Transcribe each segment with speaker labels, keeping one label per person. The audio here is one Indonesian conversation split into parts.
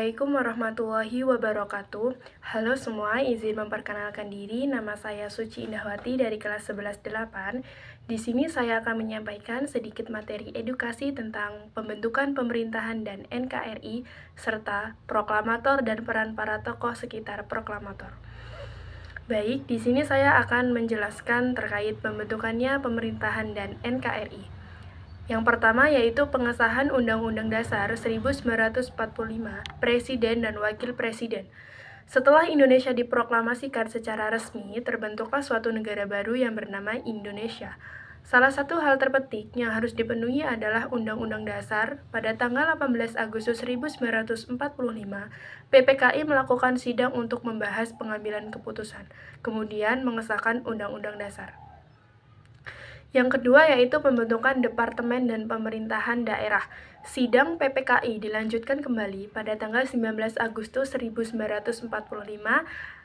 Speaker 1: Assalamualaikum warahmatullahi wabarakatuh. Halo semua, izin memperkenalkan diri. Nama saya Suci Indahwati dari kelas 11-8. Di sini saya akan menyampaikan sedikit materi edukasi tentang pembentukan pemerintahan dan NKRI, serta proklamator dan peran para tokoh sekitar proklamator. Baik, di sini saya akan menjelaskan terkait pembentukannya pemerintahan dan NKRI. Yang pertama yaitu pengesahan Undang-Undang Dasar 1945, Presiden dan Wakil Presiden. Setelah Indonesia diproklamasikan secara resmi, terbentuklah suatu negara baru yang bernama Indonesia. Salah satu hal terpenting yang harus dipenuhi adalah Undang-Undang Dasar. Pada tanggal 18 Agustus 1945, PPKI melakukan sidang untuk membahas pengambilan keputusan, kemudian mengesahkan Undang-Undang Dasar. Yang kedua yaitu pembentukan Departemen dan Pemerintahan Daerah. Sidang PPKI dilanjutkan kembali pada tanggal 19 Agustus 1945.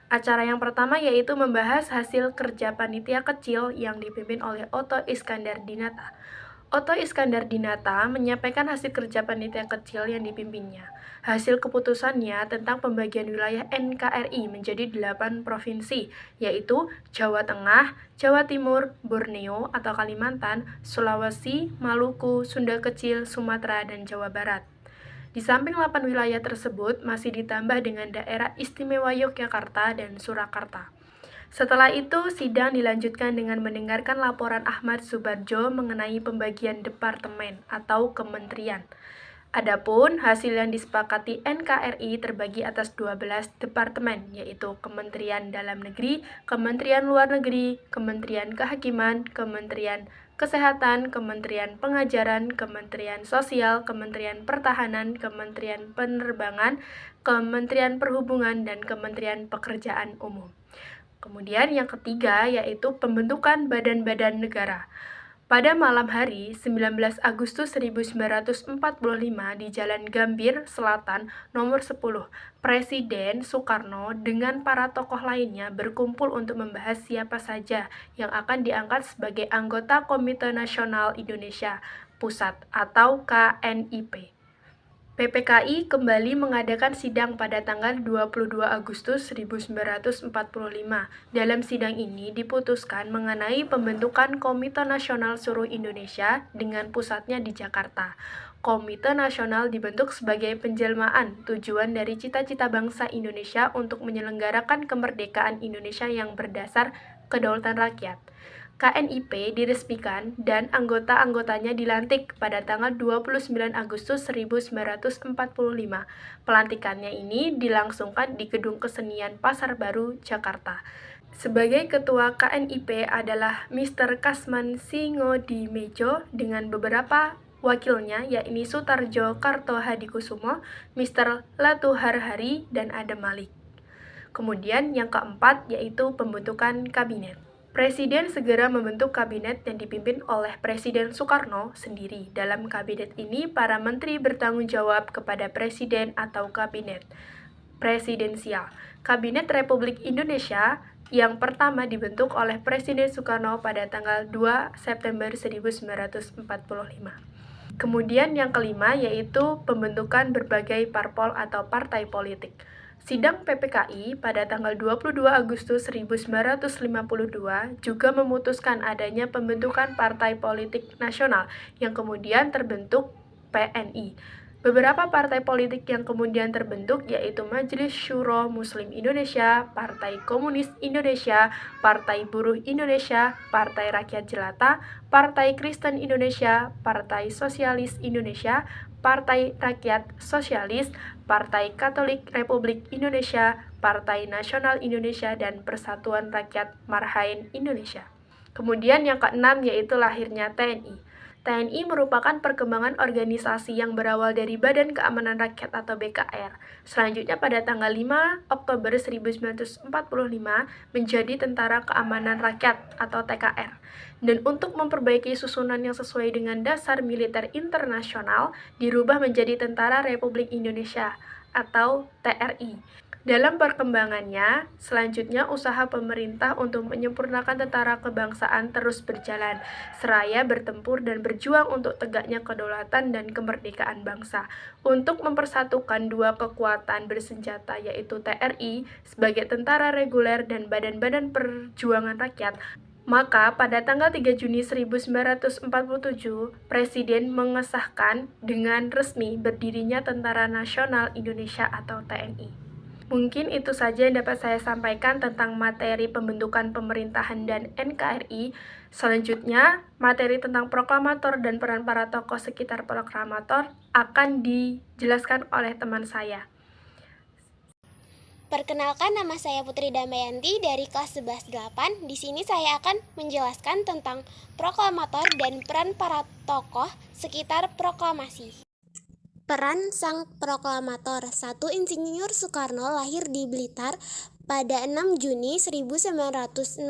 Speaker 1: Acara yang pertama yaitu membahas hasil kerja panitia kecil yang dipimpin oleh Otto Iskandar Dinata. Otto Iskandar Dinata menyampaikan hasil kerja panitia kecil yang dipimpinnya. Hasil keputusannya tentang pembagian wilayah NKRI menjadi 8 provinsi, yaitu Jawa Tengah, Jawa Timur, Borneo atau Kalimantan, Sulawesi, Maluku, Sunda Kecil, Sumatera, dan Jawa Barat. Di samping 8 wilayah tersebut masih ditambah dengan daerah istimewa Yogyakarta dan Surakarta. Setelah itu, sidang dilanjutkan dengan mendengarkan laporan Ahmad Subardjo mengenai pembagian departemen atau kementerian. Adapun hasil yang disepakati NKRI terbagi atas 12 departemen, yaitu Kementerian Dalam Negeri, Kementerian Luar Negeri, Kementerian Kehakiman, Kementerian Kesehatan, Kementerian Pengajaran, Kementerian Sosial, Kementerian Pertahanan, Kementerian Penerbangan, Kementerian Perhubungan, dan Kementerian Pekerjaan Umum. Kemudian yang ketiga yaitu pembentukan badan-badan negara. Pada malam hari 19 Agustus 1945 di Jalan Gambir Selatan nomor 10, Presiden Soekarno dengan para tokoh lainnya berkumpul untuk membahas siapa saja yang akan diangkat sebagai anggota Komite Nasional Indonesia Pusat atau KNIP. PPKI kembali mengadakan sidang pada tanggal 22 Agustus 1945. Dalam sidang ini diputuskan mengenai pembentukan Komite Nasional Seluruh Indonesia dengan pusatnya di Jakarta. Komite Nasional dibentuk sebagai penjelmaan tujuan dari cita-cita bangsa Indonesia untuk menyelenggarakan kemerdekaan Indonesia yang berdasar kedaulatan rakyat. KNIP diresmikan dan anggota-anggotanya dilantik pada tanggal 29 Agustus 1945. Pelantikannya ini dilangsungkan di Gedung Kesenian Pasar Baru, Jakarta. Sebagai ketua KNIP adalah Mr. Kasman Singodimedjo dengan beberapa wakilnya yakni Sutarjo Kartohadikusumo, Mr. Latuhar Hari, dan Adam Malik. Kemudian yang keempat yaitu pembentukan kabinet. Presiden segera membentuk kabinet yang dipimpin oleh Presiden Soekarno sendiri. Dalam kabinet ini, para menteri bertanggung jawab kepada Presiden atau kabinet presidensial. Kabinet Republik Indonesia yang pertama dibentuk oleh Presiden Soekarno pada tanggal 2 September 1945. Kemudian yang kelima yaitu pembentukan berbagai parpol atau partai politik. Sidang PPKI pada tanggal 22 Agustus 1952 juga memutuskan adanya pembentukan Partai Politik Nasional yang kemudian terbentuk PNI. Beberapa partai politik yang kemudian terbentuk yaitu Majelis Syuro Muslim Indonesia, Partai Komunis Indonesia, Partai Buruh Indonesia, Partai Rakyat Jelata, Partai Kristen Indonesia, Partai Sosialis Indonesia, Partai Rakyat Sosialis, Partai Katolik Republik Indonesia, Partai Nasional Indonesia, dan Persatuan Rakyat Marhaen Indonesia. Kemudian yang keenam yaitu lahirnya TNI. TNI merupakan perkembangan organisasi yang berawal dari Badan Keamanan Rakyat atau BKR. Selanjutnya pada tanggal 5 Oktober 1945 menjadi Tentara Keamanan Rakyat atau TKR. Dan untuk memperbaiki susunan yang sesuai dengan dasar militer internasional dirubah menjadi Tentara Republik Indonesia atau TRI. Dalam perkembangannya, selanjutnya usaha pemerintah untuk menyempurnakan tentara kebangsaan terus berjalan, seraya bertempur dan berjuang untuk tegaknya kedaulatan dan kemerdekaan bangsa. Untuk mempersatukan dua kekuatan bersenjata yaitu TRI sebagai tentara reguler dan Badan-Badan Perjuangan Rakyat, maka pada tanggal 3 Juni 1947, Presiden mengesahkan dengan resmi berdirinya Tentara Nasional Indonesia atau TNI. Mungkin itu saja yang dapat saya sampaikan tentang materi pembentukan pemerintahan dan NKRI. Selanjutnya, materi tentang proklamator dan peran para tokoh sekitar proklamator akan dijelaskan oleh teman saya.
Speaker 2: Perkenalkan, nama saya Putri Damayanti dari kelas 11-8. Di sini saya akan menjelaskan tentang proklamator dan peran para tokoh sekitar proklamasi. Peran sang proklamator. 1. Insinyur Soekarno lahir di Blitar pada 6 Juni 1901.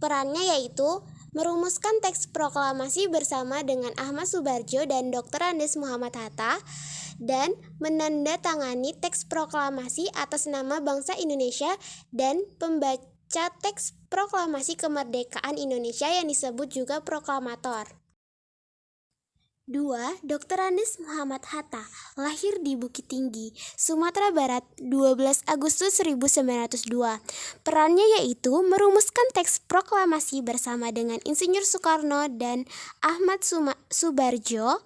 Speaker 2: Perannya yaitu merumuskan teks proklamasi bersama dengan Ahmad Subardjo dan Dr. Andes Muhammad Hatta dan menandatangani teks proklamasi atas nama bangsa Indonesia dan pembaca teks proklamasi kemerdekaan Indonesia yang disebut juga proklamator. 2. Dr. Andes Muhammad Hatta lahir di Bukit Tinggi, Sumatera Barat 12 Agustus 1902. Perannya yaitu merumuskan teks proklamasi bersama dengan Insinyur Soekarno dan Ahmad Subardjo.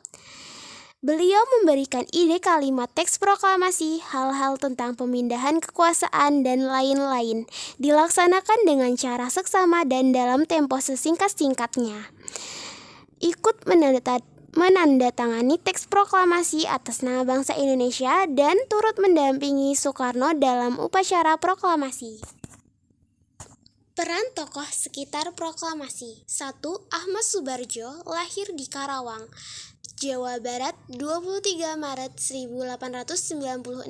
Speaker 2: Beliau memberikan ide kalimat teks proklamasi, hal-hal tentang pemindahan kekuasaan dan lain-lain, dilaksanakan dengan cara seksama dan dalam tempo sesingkat-singkatnya. Ikut menandatangani teks proklamasi atas nama bangsa Indonesia dan turut mendampingi Soekarno dalam upacara proklamasi. Peran tokoh sekitar proklamasi. 1. Ahmad Subardjo lahir di Karawang, Jawa Barat 23 Maret 1896.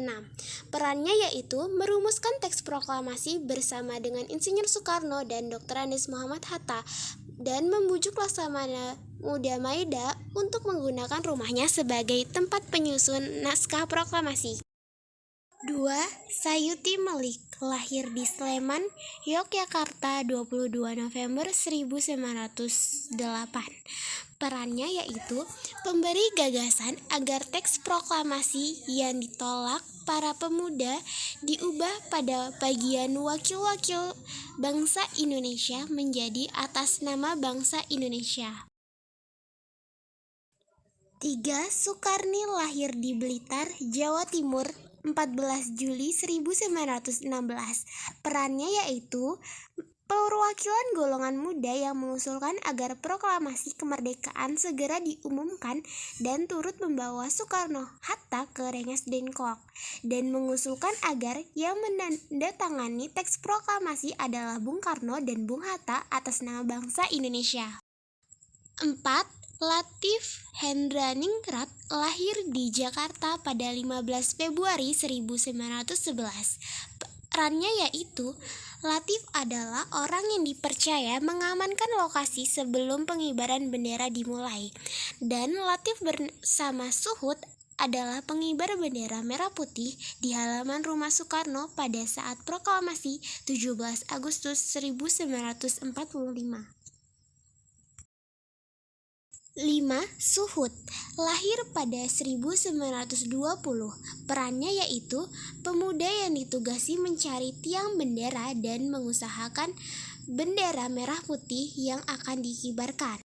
Speaker 2: Perannya yaitu merumuskan teks proklamasi bersama dengan Insinyur Soekarno dan Dr. Andes Muhammad Hatta dan membujuk Laksamana Muda Maeda untuk menggunakan rumahnya sebagai tempat penyusun naskah proklamasi. 2. Sayuti Melik lahir di Sleman, Yogyakarta 22 November 1908. Perannya yaitu pemberi gagasan agar teks proklamasi yang ditolak para pemuda diubah pada bagian wakil-wakil bangsa Indonesia menjadi atas nama bangsa Indonesia. 3. Soekarni lahir di Blitar, Jawa Timur 14 Juli 1916. Perannya yaitu perwakilan golongan muda yang mengusulkan agar proklamasi kemerdekaan segera diumumkan dan turut membawa Soekarno-Hatta ke Rengas Dengklok dan mengusulkan agar yang menandatangani teks proklamasi adalah Bung Karno dan Bung Hatta atas nama bangsa Indonesia. 4. Latif Hendraningrat lahir di Jakarta pada 15 Februari 1911. Perannya yaitu Latif adalah orang yang dipercaya mengamankan lokasi sebelum pengibaran bendera dimulai. Dan Latif bersama Suhut adalah pengibar bendera merah putih di halaman rumah Soekarno pada saat proklamasi 17 Agustus 1945. 5. Suhut lahir pada 1920. Perannya yaitu pemuda yang ditugasi mencari tiang bendera dan mengusahakan bendera merah putih yang akan dikibarkan.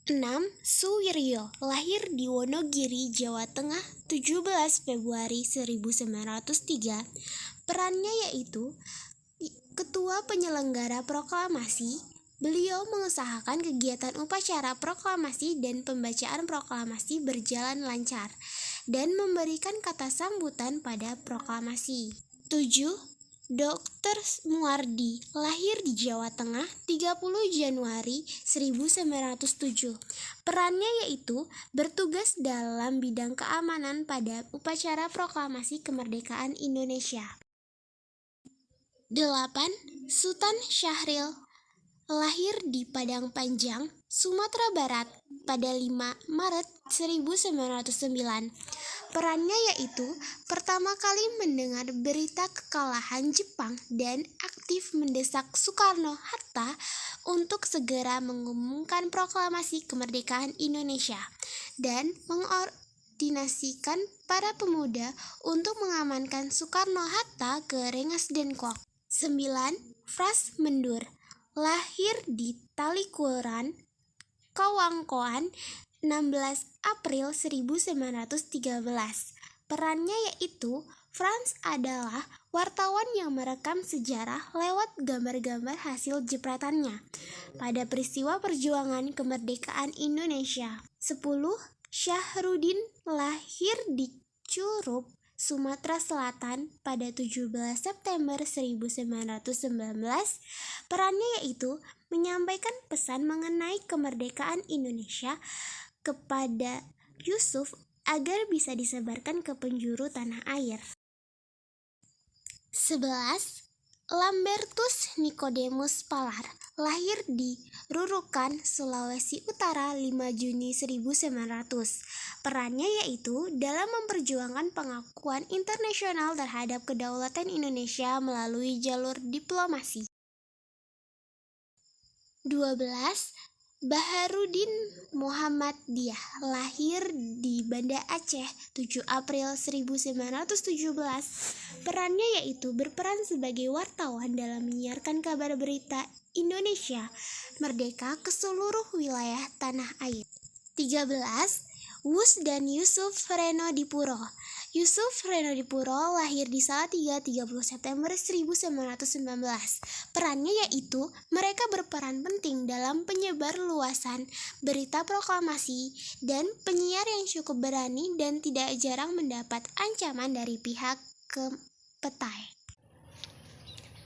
Speaker 2: 6. Suwiryo lahir di Wonogiri, Jawa Tengah 17 Februari 1903. Perannya yaitu ketua penyelenggara proklamasi. Beliau mengusahakan kegiatan upacara proklamasi dan pembacaan proklamasi berjalan lancar dan memberikan kata sambutan pada proklamasi. 7. Dr. Muardi lahir di Jawa Tengah 30 Januari 1907. Perannya yaitu bertugas dalam bidang keamanan pada upacara proklamasi kemerdekaan Indonesia. 8. Sultan Syahrir lahir di Padang Panjang, Sumatera Barat pada 5 Maret 1909. Perannya yaitu pertama kali mendengar berita kekalahan Jepang dan aktif mendesak Soekarno-Hatta untuk segera mengumumkan proklamasi kemerdekaan Indonesia dan mengordinasikan para pemuda untuk mengamankan Soekarno-Hatta ke Rengas Dengklok. 9. Fras Mendur, lahir di Talikuran, Kawangkoan, 16 April 1913. Perannya yaitu Frans adalah wartawan yang merekam sejarah lewat gambar-gambar hasil jepretannya pada peristiwa perjuangan kemerdekaan Indonesia. 10. Syahrudin, lahir di Curup, Sumatera Selatan pada 17 September 1919. Perannya yaitu menyampaikan pesan mengenai kemerdekaan Indonesia kepada Yusuf agar bisa disebarkan ke penjuru tanah air. 11. Lambertus Nicodemus Palar, lahir di Rurukan, Sulawesi Utara 5 Juni 1900. Perannya yaitu dalam memperjuangkan pengakuan internasional terhadap kedaulatan Indonesia melalui jalur diplomasi. 12. Baharudin Muhammad Diah, lahir di Banda Aceh 7 April 1917. Perannya yaitu berperan sebagai wartawan dalam menyiarkan kabar berita Indonesia merdeka ke seluruh wilayah tanah air. 13. Wus dan Yusuf Reno Dipuro. Yusuf Reno Dipuro lahir di Salatiga 30 September 1919. Perannya yaitu mereka berperan penting dalam penyebar luasan berita proklamasi dan penyiar yang cukup berani dan tidak jarang mendapat ancaman dari pihak kepetai.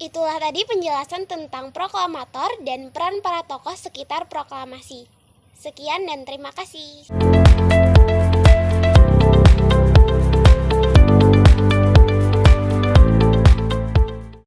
Speaker 2: Itulah tadi penjelasan tentang proklamator dan peran para tokoh sekitar proklamasi. Sekian dan terima kasih.